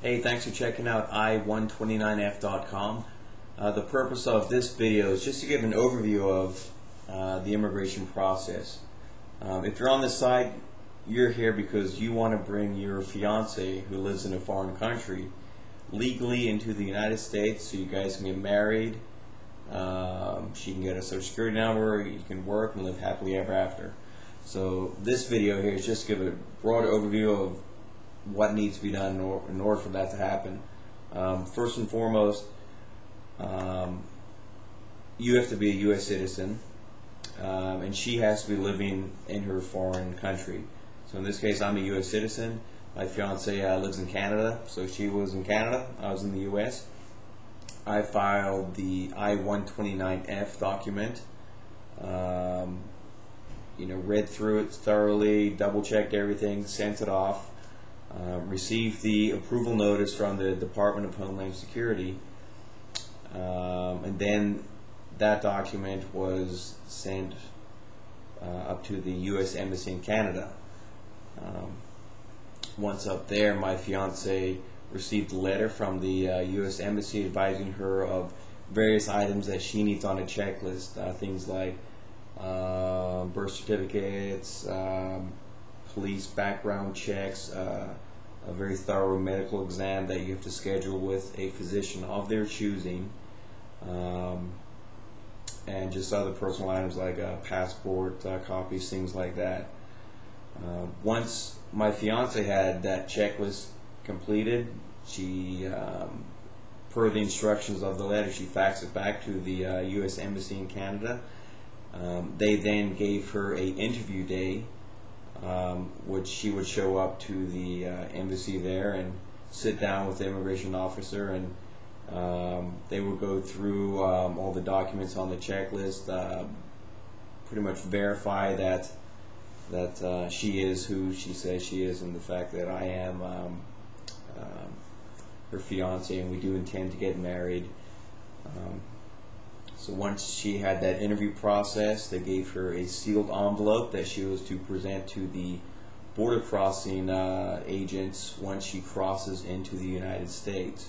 Hey, thanks for checking out i129F.com. The purpose of this video is just to give an overview of the immigration process. If you're on this site, you're here because you want to bring your fiance who lives in a foreign country legally into the United States so you guys can get married. She can get a social security number, you can work and live happily ever after. So this video here is just to give a broad overview of what needs to be done in order for that to happen. First and foremost, you have to be a U.S. citizen, and she has to be living in her foreign country. So in this case, I'm a U.S. citizen. My fiance lives in Canada, so she was in Canada, I was in the U.S. I filed the I-129F document, read through it thoroughly, double-checked everything, sent it off, received the approval notice from the Department of Homeland Security, and then that document was sent up to the U.S. Embassy in Canada. Once up there, my fiance received a letter from the U.S. Embassy advising her of various items that she needs on a checklist, things like birth certificates, police background checks, a very thorough medical exam that you have to schedule with a physician of their choosing, and just other personal items like passport copies, things like that. Once my fiance had that checklist completed, she, per the instructions of the letter, she faxed it back to the U.S. Embassy in Canada. They then gave her an interview day, which she would show up to the embassy there and sit down with the immigration officer, and they would go through all the documents on the checklist, pretty much verify that she is who she says she is, and the fact that I am her fiance and we do intend to get married. So once she had that interview process, they gave her a sealed envelope that she was to present to the border crossing agents once she crosses into the United States.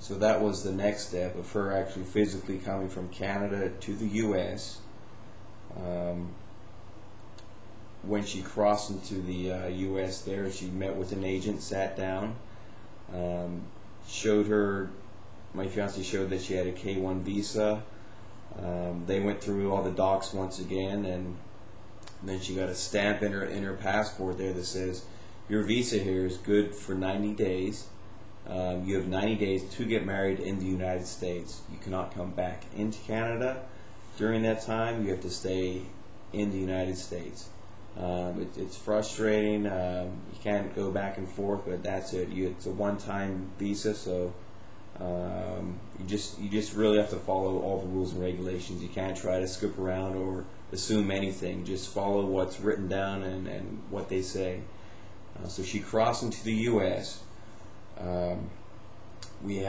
So that was the next step of her actually physically coming from Canada to the U.S. When she crossed into the U.S. there, she met with an agent, sat down, my fiance showed that she had a K-1 visa. They went through all the docs once again, and then she got a stamp in her passport there that says your visa here is good for 90 days. You have 90 days to get married in the United States. You cannot come back into Canada during that time. You have to stay in the United States. It's frustrating. You can't go back and forth, but that's it. It's a one-time visa, so you just really have to follow all the rules and regulations. You can't try to skip around or assume anything. Just follow what's written down and what they say. So she crossed into the U.S. We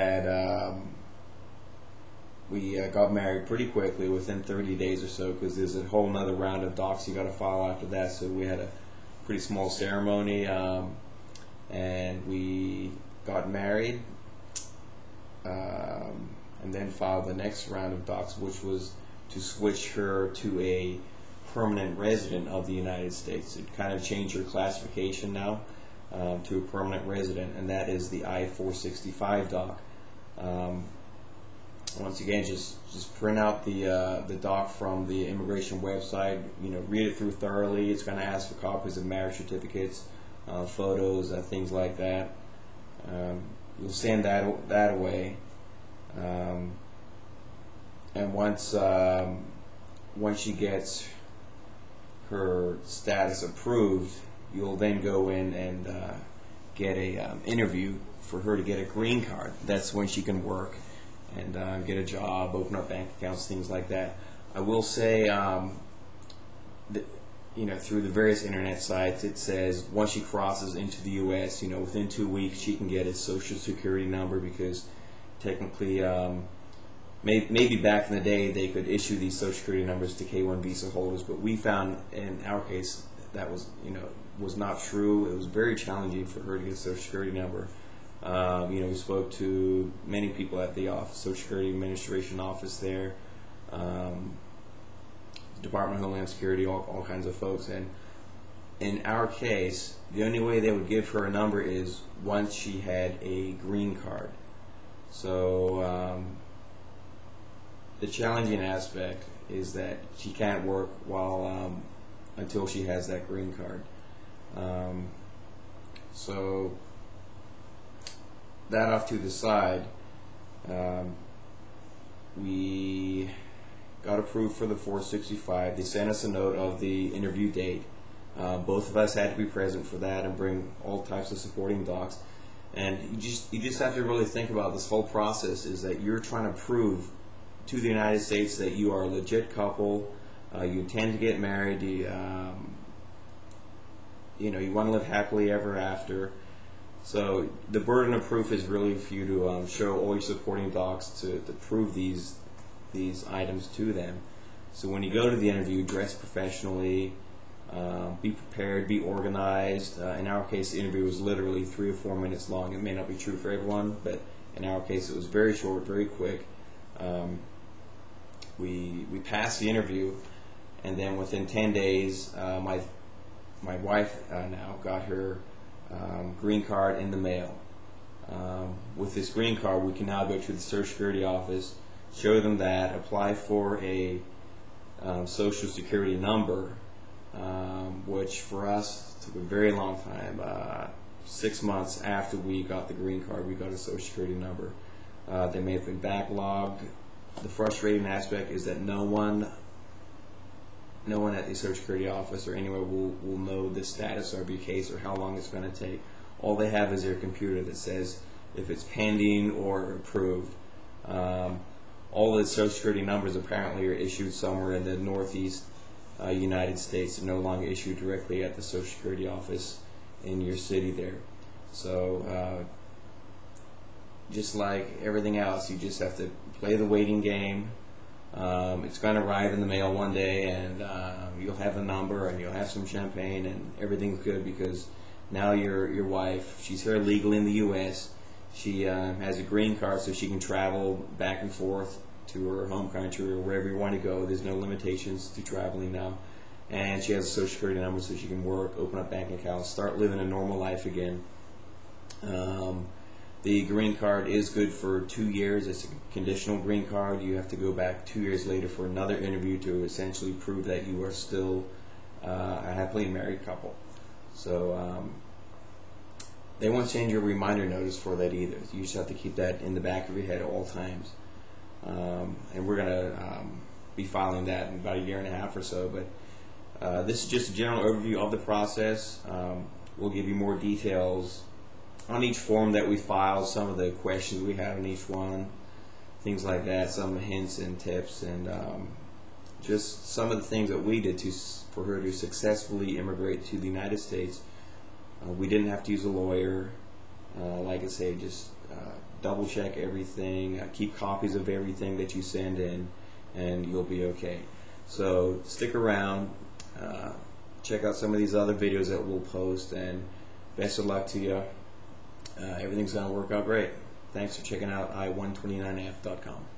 got married pretty quickly, within 30 days or so, because there's a whole nother round of docs you got to file after that. So we had a pretty small ceremony, and we got married, and then filed the next round of docs, which was to switch her to a permanent resident of the United States. It kind of changed her classification now to a permanent resident, and that is the I-465 doc. Once again, just print out the doc from the immigration website. Read it through thoroughly. It's going to ask for copies of marriage certificates, photos, things like that. You'll send that away, and once she gets her status approved, you'll then go in and get a interview for her to get a green card. That's when she can work and get a job, open up bank accounts, things like that. I will say, through the various internet sites, it says once she crosses into the U.S., within 2 weeks she can get a social security number, because technically, maybe back in the day they could issue these social security numbers to K-1 visa holders, but we found in our case that was, was not true. It was very challenging for her to get a Social Security number. We spoke to many people at the office, Social Security Administration office there, Department of Homeland Security, all kinds of folks. And in our case, the only way they would give her a number is once she had a green card. So the challenging aspect is that she can't work until she has that green card. So that off to the side, we got approved for the 465. They sent us a note of the interview date. Both of us had to be present for that and bring all types of supporting docs. And you just have to really think about this whole process, is that you're trying to prove to the United States that you are a legit couple, you intend to get married, you want to live happily ever after. So the burden of proof is really for you to show all your supporting docs to prove these items to them. So when you go to the interview, dress professionally, be prepared, be organized. In our case, the interview was literally 3 or 4 minutes long. It may not be true for everyone, but in our case it was very short, very quick. We passed the interview, and then within 10 days, my wife now got her green card in the mail. With this green card, we can now go to the Social Security office, show them that, apply for a Social Security number, which for us took a very long time. 6 months after we got the green card, we got a Social Security number. They may have been backlogged. The frustrating aspect is that no one at the Social Security office or anywhere will know the status of your case or how long it's going to take. All they have is their computer that says if it's pending or approved. All the Social Security numbers apparently are issued somewhere in the Northeast United States. They're no longer issued directly at the Social Security office in your city there. So just like everything else, you just have to play the waiting game. It's going to arrive in the mail one day, and you'll have a number and you'll have some champagne and everything's good, because now your wife, she's here legally in the U.S. She has a green card, so she can travel back and forth to her home country or wherever you want to go. There's no limitations to traveling now. And she has a Social Security number, so she can work, open up bank accounts, start living a normal life again. The green card is good for 2 years. It's a conditional green card. You have to go back 2 years later for another interview to essentially prove that you are still a happily married couple. So they won't send you a reminder notice for that either. You just have to keep that in the back of your head at all times. And we're going to be filing that in about 1.5 years or so. But this is just a general overview of the process. We'll give you more details on each form that we file, some of the questions we had on each one, things like that, some hints and tips, and just some of the things that we did for her to successfully immigrate to the United States. We didn't have to use a lawyer. Like I say, just double check everything, keep copies of everything that you send in, and you'll be okay. So stick around, check out some of these other videos that we'll post, and best of luck to you. Everything's going to work out great. Thanks for checking out i129F.com.